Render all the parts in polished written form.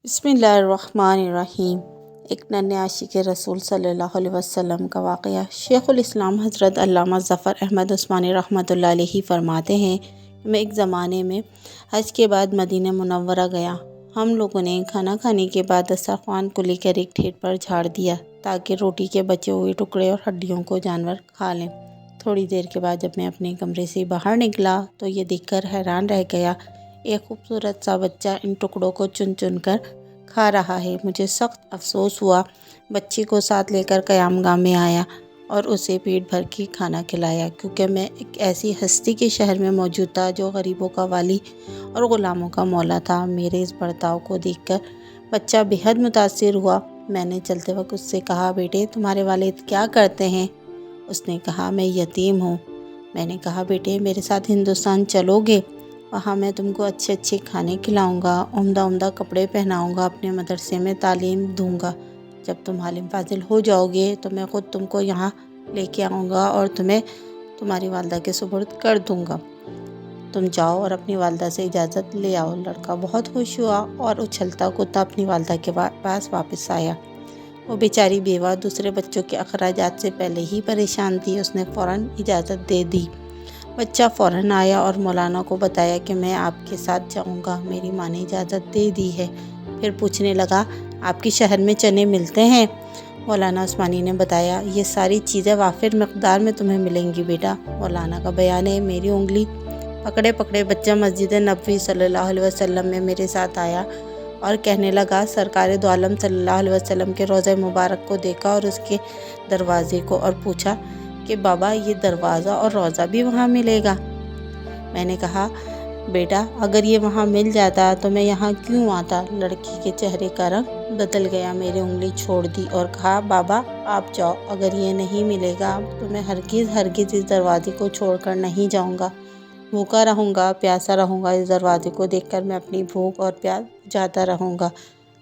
بسم اللہ الرحمن الرحیم۔ ایک ننھے عاشق رسول صلی اللہ علیہ وسلم کا واقعہ۔ شیخ الاسلام حضرت علامہ ظفر احمد عثمانی رحمۃ اللہ علیہ فرماتے ہیں کہ میں ایک زمانے میں حج کے بعد مدینہ منورہ گیا۔ ہم لوگوں نے کھانا کھانے کے بعد دسترخوان کو لے کر ایک ڈھیر پر جھاڑ دیا تاکہ روٹی کے بچے ہوئے ٹکڑے اور ہڈیوں کو جانور کھا لیں۔ تھوڑی دیر کے بعد جب میں اپنے کمرے سے باہر نکلا تو یہ دیکھ کر حیران رہ گیا، ایک خوبصورت سا بچہ ان ٹکڑوں کو چن چن کر کھا رہا ہے۔ مجھے سخت افسوس ہوا۔ بچے کو ساتھ لے کر قیام گاہ میں آیا اور اسے پیٹ بھر کے کھانا کھلایا، کیونکہ میں ایک ایسی ہستی کے شہر میں موجود تھا جو غریبوں کا والی اور غلاموں کا مولا تھا۔ میرے اس برتاؤ کو دیکھ کر بچہ بے حد متاثر ہوا۔ میں نے چلتے وقت اس سے کہا، بیٹے تمہارے والد کیا کرتے ہیں؟ اس نے کہا، میں یتیم ہوں۔ میں نے کہا، بیٹے میرے ساتھ ہندوستان چلو گے؟ وہاں میں تم کو اچھے اچھے کھانے کھلاؤں گا، عمدہ عمدہ کپڑے پہناؤں گا، اپنے مدرسے میں تعلیم دوں گا۔ جب تم عالم فاضل ہو جاؤ گے تو میں خود تم کو یہاں لے کے آؤں گا اور تمہیں تمہاری والدہ کے سپرد کر دوں گا۔ تم جاؤ اور اپنی والدہ سے اجازت لے آؤ۔ لڑکا بہت خوش ہوا اور اچھلتا کودتا اپنی والدہ کے پاس واپس آیا۔ وہ بیچاری بیوہ دوسرے بچوں کے اخراجات سے پہلے ہی پریشان تھی۔ اس نے فوراً اجازت دے دی۔ بچہ فوراً آیا اور مولانا کو بتایا کہ میں آپ کے ساتھ جاؤں گا، میری ماں نے اجازت دے دی ہے۔ پھر پوچھنے لگا، آپ کے شہر میں چنے ملتے ہیں؟ مولانا عثمانی نے بتایا، یہ ساری چیزیں وافر مقدار میں تمہیں ملیں گی بیٹا۔ مولانا کا بیان ہے، میری انگلی پکڑے پکڑے بچہ مسجد نبوی صلی اللہ علیہ وسلم میں میرے ساتھ آیا اور کہنے لگا، سرکار دو عالم صلی اللہ علیہ وسلم کے روضہ مبارک کو دیکھا اور اس کے دروازے کو، اور پوچھا کہ بابا یہ دروازہ اور روضہ بھی وہاں ملے گا؟ میں نے کہا، بیٹا اگر یہ وہاں مل جاتا تو میں یہاں کیوں آتا؟ لڑکی کے چہرے کا رنگ بدل گیا، میری انگلی چھوڑ دی اور کہا، بابا آپ جاؤ، اگر یہ نہیں ملے گا تو میں ہرگز اس دروازے کو چھوڑ کر نہیں جاؤں گا۔ بھوکا رہوں گا، پیاسا رہوں گا، اس دروازے کو دیکھ کر میں اپنی بھوک اور پیاس بجھاتا رہوں گا،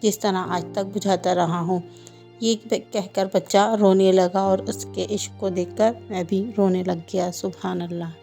جس طرح آج تک بجھاتا رہا ہوں۔ یہ کہہ کر بچہ رونے لگا اور اس کے عشق کو دیکھ کر میں بھی رونے لگ گیا۔ سبحان اللہ۔